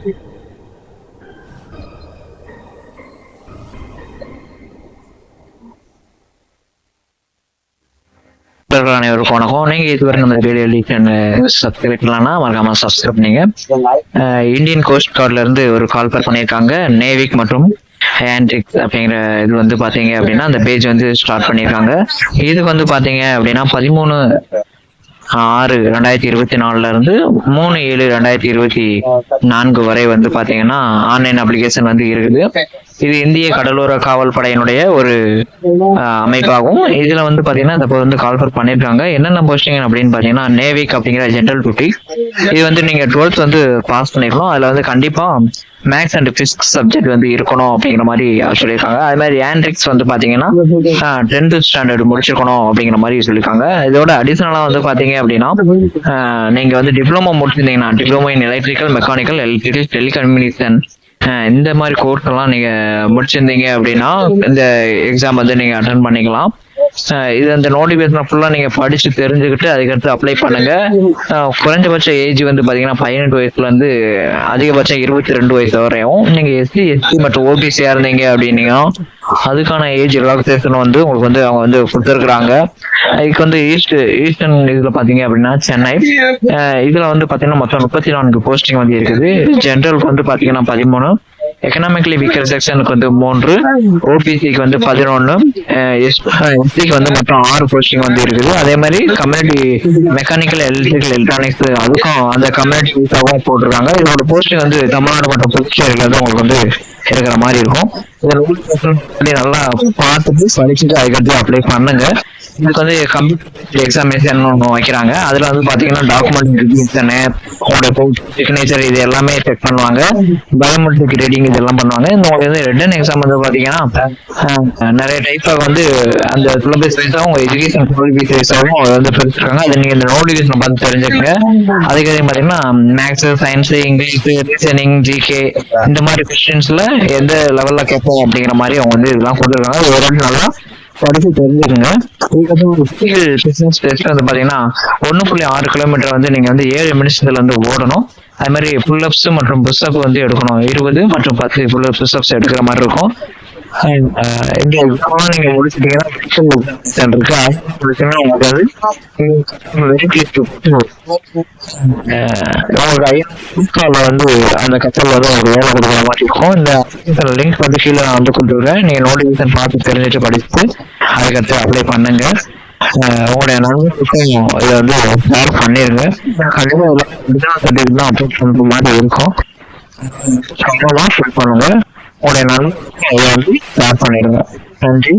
அனைவருக்கும் வணக்கம். நீங்க இதுவரை நம்ம ரேடியோ லீக்ஷன் சப்ஸ்கிரைப் பண்ணலாம்னா மறக்காம சப்ஸ்கிரைப் பண்ணீங்க. இந்தியன் கோஸ்ட் கார்ட்ல இருந்து ஒரு கால் பண்ணியிருக்காங்க. நேவிக் மற்றும் ஹேண்ட்ரிக்ஸ் அப்படிங்கிற இது வந்து பாத்தீங்க அப்படின்னா அந்த பேஜ் வந்து ஸ்டார்ட் பண்ணியிருக்காங்க. இதுக்கு வந்து பாத்தீங்க அப்படின்னா 13/6/2024 இருந்து 3/7/2024 வரை வந்து பாத்தீங்கன்னா ஆன்லைன் அப்ளிகேஷன் வந்து இருக்குது. இது இந்திய கடலோர காவல் படையினுடைய ஒரு அமைப்பாகும். இதுல வந்து பாத்தீங்கன்னா இப்போ வந்து கால்ஃபர் பண்ணிருக்காங்க. என்னென்ன போஸ்டிங் அப்படின்னு பாத்தீங்கன்னா நேவிக் அப்படிங்கிற ஜென்ரல் டியூட்டி. இது வந்து நீங்க 12th வந்து பாஸ் பண்ணிருக்கணும். அதுல வந்து கண்டிப்பா மேக்ஸ் அண்ட் பிசிக்ஸ் சப்ஜெக்ட் வந்து இருக்கணும் அப்படிங்கிற மாதிரி சொல்லியிருக்காங்க. அது மாதிரி ஆண்ட்ரிக்ஸ் வந்து பாத்தீங்கன்னா 10th ஸ்டாண்டர்ட் முடிச்சிருக்கணும் அப்படிங்கிற மாதிரி சொல்லியிருக்காங்க. இதோட அடிஷனலா வந்து பாத்தீங்க அப்படின்னா நீங்க வந்து டிப்ளமோ முடிச்சிருந்தீங்கன்னா diploma in electrical, mechanical, electrical, telecommunication இந்த மாதிரி கோர்ஸ் எல்லாம் நீங்க முடிச்சிருந்தீங்க அப்படின்னா இந்த எக்ஸாம் வந்து நீங்க அட்டன் பண்ணிக்கலாம். இது அந்த நோட்டிபிகேஷன் ஃபுல்லா நீங்க படிச்சு தெரிஞ்சுக்கிட்டு அதுக்கடுத்து அப்ளை பண்ணுங்க. குறைஞ்சபட்ச ஏஜ் வந்து பாத்தீங்கன்னா 18 வயசுல இருந்து அதிகபட்சம் 22 வயசு வரையும். நீங்க எஸ்சி மற்றும் ஓபிசியா இருந்தீங்க அப்படின்னீங்கன்னா அதுக்கான ஏஜ் ரிலாக்ஸேஷன் வந்து உங்களுக்கு வந்து அவங்க வந்து கொடுத்துருக்குறாங்க. இதுக்கு வந்து ஈஸ்டர்ன் இதுல பாத்தீங்க அப்படின்னா சென்னை. இதுல வந்து பாத்தீங்கன்னா மொத்தம் 34 போஸ்டிங் வந்து இருக்குது. ஜென்ரலுக்கு வந்து பாத்தீங்கன்னா 13, எக்கனாமிக்கலி வீக்கர் செக்ஷனுக்கு வந்து 3, ஓபிசிக்கு வந்து 11, எஸ்சிக்கு வந்து மொத்தம் 6 போஸ்டிங் வந்து இருக்குது. அதே மாதிரி கம்யூனிட்டி மெக்கானிக்கல், எலக்ட்ரிக்கல், எலக்ட்ரானிக்ஸ் அதுக்கும் அந்த கம்யூனிட்டிக்காகவும் போட்டிருக்காங்க. இதோட போஸ்டிங் வந்து தமிழ்நாடு மற்றும் புதுச்சேரியில வந்து உங்களுக்கு வந்து இருக்கிற மாதிரி இருக்கும். இதை நல்லா பார்த்துட்டு படிச்சுட்டு அதுக்கடுத்து அப்ளை பண்ணுங்க. இதுக்கு வந்து கம்ப்யூட்டர் எக்ஸாமினேஷன் ஒன்று வைக்கிறாங்க. அதுல வந்து பாத்தீங்கன்னா டாக்குமெண்ட் வெரிஃபிகேஷன், உங்களுடைய சிக்னேச்சர் இது எல்லாமே செக் பண்ணுவாங்க. பயோமெட்ரிக் ரீடிங் இதெல்லாம் பண்ணுவாங்க. இந்த உங்களுக்கு வந்து ரிட்டன் எக்ஸாம் வந்து பாத்தீங்கன்னா நிறைய டைப்பாக வந்து அந்த சிலபஸ் வைஸாகவும் உங்க எஜுகேஷன் குவாலிஃபிகேஷன் வைஸாகவும் வந்து பிரிச்சிருக்காங்க. அதை நீங்க இந்த நோட்டிஃபிகேஷன் பார்த்து தெரிஞ்சுக்கங்க. அதுக்கு பாத்தீங்கன்னா maths, science, English, reasoning, GK இந்த மாதிரி கொஸ்டின்ஸ்ல எந்த லெவல்ல கேட்போம் அப்படிங்கிற மாதிரி அவங்க வந்து இதெல்லாம் கொடுத்துருக்காங்க. ஒரு நல்லா படிச்சு தெரிஞ்சுக்கோங்க. இதுக்கப்புறம் ஒரு பிசினஸ் டெஸ்ட் வந்து பாத்தீங்கன்னா 1.6 கிலோமீட்டர் வந்து நீங்க வந்து 7 நிமிஷத்துல வந்து ஓடணும். அது மாதிரி புல்லப்ஸ் மற்றும் புஷ்அப் வந்து எடுக்கணும். 20 மற்றும் 10 புஷ்அப்ஸ் எடுக்கிற மாதிரி இருக்கும். இந்த எக்ஸாம் நீங்க முடிச்சிட்டீங்கன்னா இருக்கு. உங்களுக்கு வந்து அந்த கப்பல் வந்து உங்களுக்கு வேலை கொடுக்குற மாதிரி இருக்கும். இந்த லிங்க் வந்து கீழே நான் வந்து கொடுத்துருக்கேன். நீங்க நோட்டிஃபிகேஷன் பார்த்து தெரிஞ்சுட்டு படிச்சுட்டு அதுக்கடுத்து அப்ளை பண்ணுங்க. உங்களுடைய நண்பர்களுக்கும் இதை வந்து ஷேர் பண்ணிருங்க. கண்டிப்பா அப்ளை பண்ற மாதிரி இருக்கும். பண்ணுங்க. உங்களுடைய நண்பர்களுக்கும் இதை வந்து ஷேர் பண்ணிடுங்க. நன்றி.